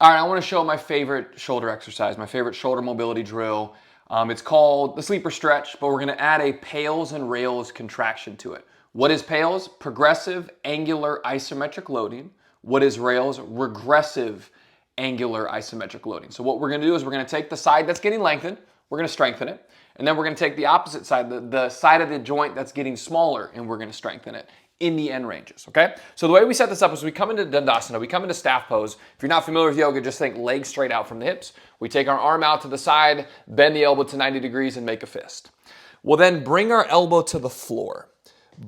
All right, I want to show my favorite shoulder exercise, my favorite shoulder mobility drill. It's called the sleeper stretch, but we're going to add a PAILs and rails contraction to it. What is PAILs? Progressive angular isometric loading. What is rails? Regressive angular isometric loading. So what we're going to do is we're going to take the side that's getting lengthened, we're going to strengthen it, and then we're going to take the opposite side, the side of the joint that's getting smaller, and we're going to strengthen it in the end ranges, okay? So the way we set this up is we come into Dandasana, we come into staff pose. If you're not familiar with yoga, just think legs straight out from the hips. We take our arm out to the side, bend the elbow to 90 degrees and make a fist. We'll then bring our elbow to the floor.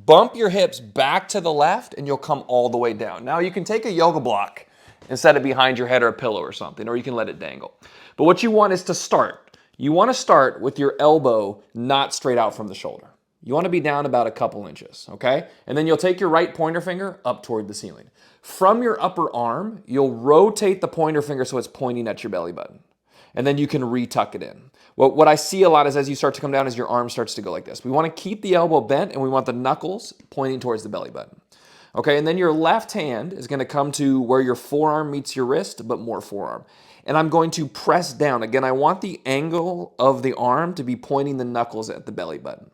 Bump your hips back to the left and you'll come all the way down. Now you can take a yoga block and set it behind your head or a pillow or something, or you can let it dangle. But what you want is to start. You want to start with your elbow not straight out from the shoulder. You want to be down about a couple inches, okay? And then you'll take your right pointer finger up toward the ceiling. From your upper arm, you'll rotate the pointer finger so it's pointing at your belly button. And then you can re-tuck it in. What I see a lot is as you start to come down is your arm starts to go like this. We want to keep the elbow bent and we want the knuckles pointing towards the belly button. Okay, and then your left hand is going to come to where your forearm meets your wrist, but more forearm. And I'm going to press down. Again, I want the angle of the arm to be pointing the knuckles at the belly button.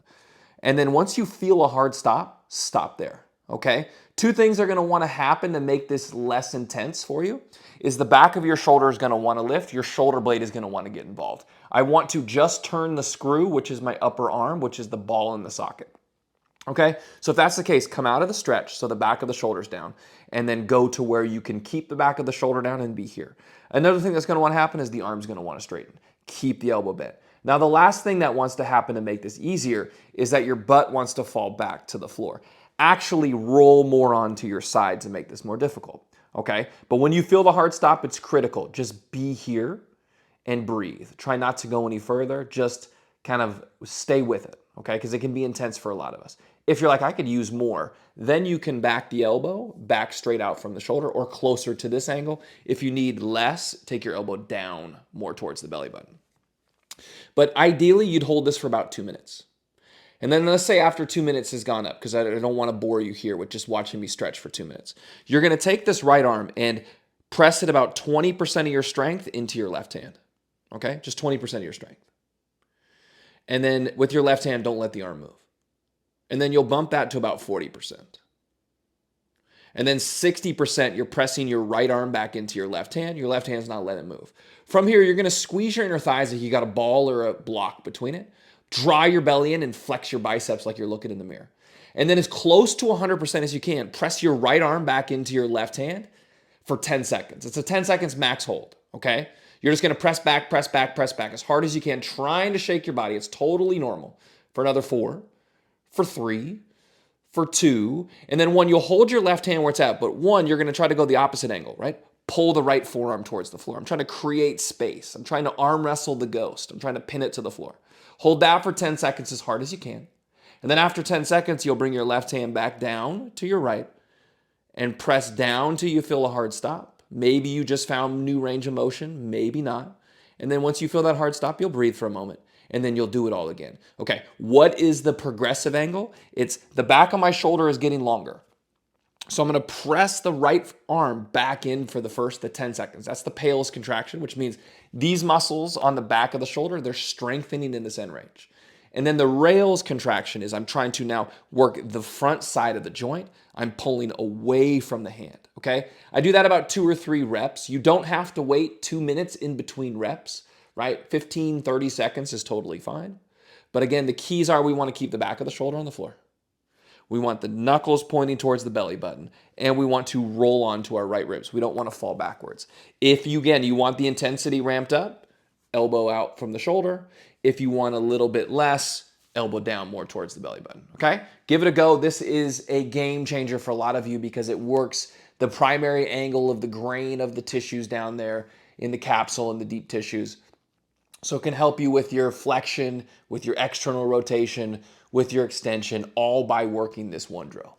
And then once you feel a hard stop, stop there, okay? Two things are gonna wanna happen to make this less intense for you is the back of your shoulder is gonna wanna lift, your shoulder blade is gonna wanna get involved. I want to just turn the screw, which is my upper arm, which is the ball in the socket. Okay, so if that's the case, come out of the stretch, so the back of the shoulder's down, and then go to where you can keep the back of the shoulder down and be here. Another thing that's gonna wanna happen is the arm's gonna wanna straighten. Keep the elbow bent. Now, the last thing that wants to happen to make this easier is that your butt wants to fall back to the floor. Actually roll more onto your side to make this more difficult, okay? But when you feel the hard stop, it's critical. Just be here and breathe. Try not to go any further. Just kind of stay with it, okay? Because it can be intense for a lot of us. If you're like, I could use more, then you can back the elbow back straight out from the shoulder or closer to this angle. If you need less, take your elbow down more towards the belly button. But ideally, you'd hold this for about 2 minutes. And then let's say after 2 minutes has gone up, because I don't want to bore you here with just watching me stretch for 2 minutes. You're going to take this right arm and press it about 20% of your strength into your left hand. Okay? Just 20% of your strength. And then with your left hand, don't let the arm move. And then you'll bump that to about 40%. And then 60%, you're pressing your right arm back into your left hand. Your left hand's not letting it move. From here, you're going to squeeze your inner thighs like you got a ball or a block between it. Draw your belly in and flex your biceps like you're looking in the mirror. And then as close to 100% as you can, press your right arm back into your left hand for 10 seconds. It's a 10 seconds max hold, okay? You're just going to press back as hard as you can, trying to shake your body. It's totally normal. For another 4, for 3, for 2, and then 1, you'll hold your left hand where it's at, but 1, you're going to try to go the opposite angle, right? Pull the right forearm towards the floor. I'm trying to create space. I'm trying to arm wrestle the ghost. I'm trying to pin it to the floor. Hold that for 10 seconds as hard as you can. And then after 10 seconds, you'll bring your left hand back down to your right and press down till you feel a hard stop. Maybe you just found new range of motion, maybe not. And then once you feel that hard stop, you'll breathe for a moment. And then you'll do it all again. Okay, what is the progressive angle? It's the back of my shoulder is getting longer. So I'm going to press the right arm back in for the 10 seconds. That's the PAILs contraction, which means these muscles on the back of the shoulder, they're strengthening in this end range. And then the rails contraction is I'm trying to now work the front side of the joint. I'm pulling away from the hand, okay? I do that about 2 or 3 reps. You don't have to wait 2 minutes in between reps. Right? 15, 30 seconds is totally fine. But again, the keys are we want to keep the back of the shoulder on the floor. We want the knuckles pointing towards the belly button. And we want to roll onto our right ribs. We don't want to fall backwards. If you, again, you want the intensity ramped up, elbow out from the shoulder. If you want a little bit less, elbow down more towards the belly button. Okay? Give it a go. This is a game changer for a lot of you because it works the primary angle of the grain of the tissues down there in the capsule and the deep tissues. So it can help you with your flexion, with your external rotation, with your extension, all by working this one drill.